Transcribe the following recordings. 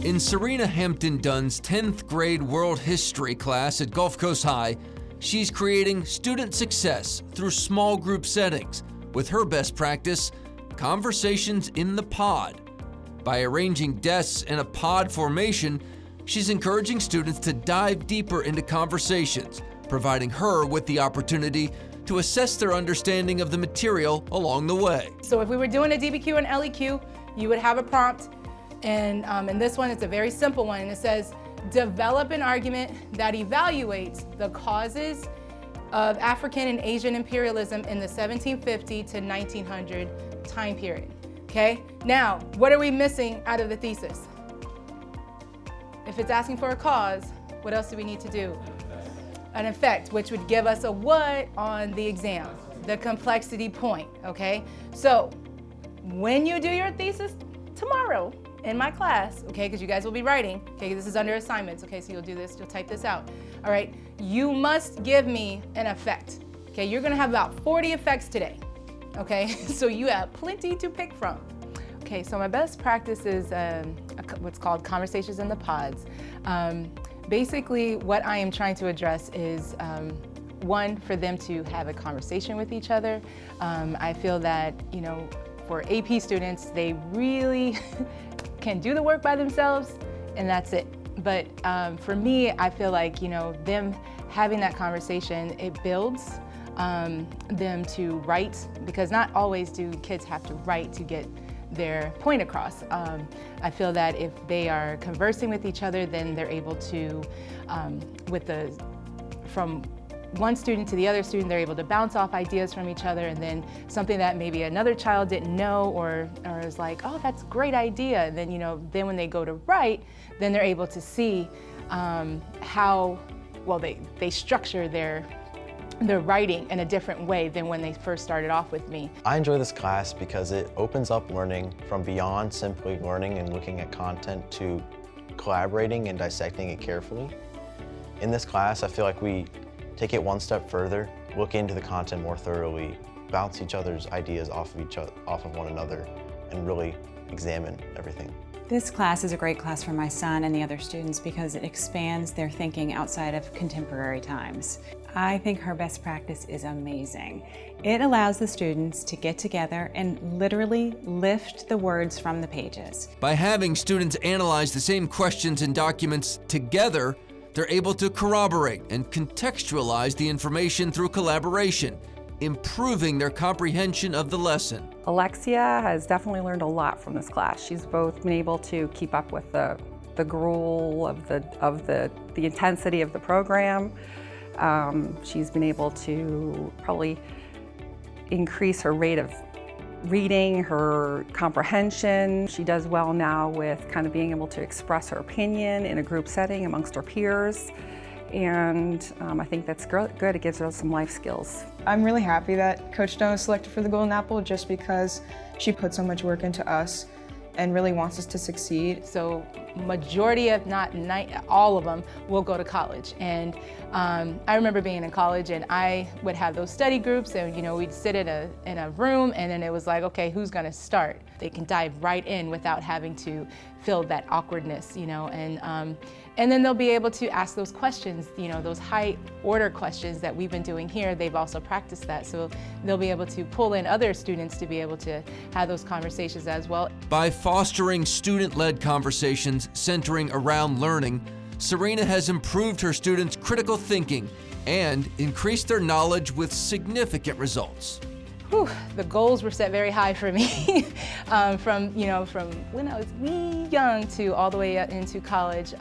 In Serena Hampton Dunn's 10th grade world history class at Gulf Coast High, she's creating student success through small group settings with her best practice, conversations in the pod. By arranging desks in a pod formation, she's encouraging students to dive deeper into conversations, providing her with the opportunity to assess their understanding of the material along the way. So if we were doing a DBQ and LEQ, you would have a prompt, and in this one, it's a very simple one, and it says, develop an argument that evaluates the causes of African and Asian imperialism in the 1750 to 1900 time period, okay? Now, what are we missing out of the thesis? If it's asking for a cause, what else do we need to do? An effect, which would give us a what on the exam, the complexity point, okay? So, when you do your thesis tomorrow in my class, okay, because you guys will be writing, okay, this is under assignments, okay, so you'll do this, you'll type this out, all right? You must give me an effect, okay? You're gonna have about 40 effects today, okay? So you have plenty to pick from. Okay, so my best practice is what's called conversations in the pods. Basically, what I am trying to address is one, for them to have a conversation with each other. I feel that, you know, for AP students, they really can do the work by themselves, and that's it. But for me, I feel like, you know, them having that conversation, it builds them to write, because not always do kids have to write to get their point across. I feel that if they are conversing with each other, then they're able to, from one student to the other student, they're able to bounce off ideas from each other, and then something that maybe another child didn't know or is like, oh, that's a great idea. And then, you know, then when they go to write, then they're able to see how, well, they structure their writing in a different way than when they first started off with me. I enjoy this class because it opens up learning from beyond simply learning and looking at content to collaborating and dissecting it carefully. In this class, I feel like we take it one step further, look into the content more thoroughly, bounce each other's ideas off of one another, and really examine everything. This class is a great class for my son and the other students because it expands their thinking outside of contemporary times. I think her best practice is amazing. It allows the students to get together and literally lift the words from the pages. By having students analyze the same questions and documents together, they're able to corroborate and contextualize the information through collaboration, improving their comprehension of the lesson. Alexia has definitely learned a lot from this class. She's both been able to keep up with the gruel of the intensity of the program. She's been able to probably increase her rate of reading, her comprehension. She does well now with kind of being able to express her opinion in a group setting amongst her peers. And I think that's good. It gives her some life skills. I'm really happy that Coach Dunn was selected for the Golden Apple just because she put so much work into us and really wants us to succeed. So majority, if not all of them, will go to college. And I remember being in college and I would have those study groups and, you know, we'd sit in a room and then it was like, okay, who's gonna start? They can dive right in without having to feel that awkwardness, you know, and then they'll be able to ask those questions, you know, those high order questions that we've been doing here. They've also practiced that. So they'll be able to pull in other students to be able to have those conversations as well. By fostering student-led conversations centering around learning, Serena has improved her students' critical thinking and increased their knowledge with significant results. Whew, the goals were set very high for me from when I was wee young to all the way into college.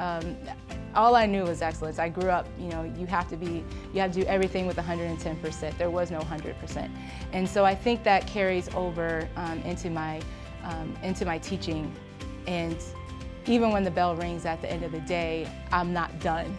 All I knew was excellence. I grew up, you know, you have to do everything with 110%. There was no 100%. And so I think that carries over into my teaching. And even when the bell rings at the end of the day, I'm not done.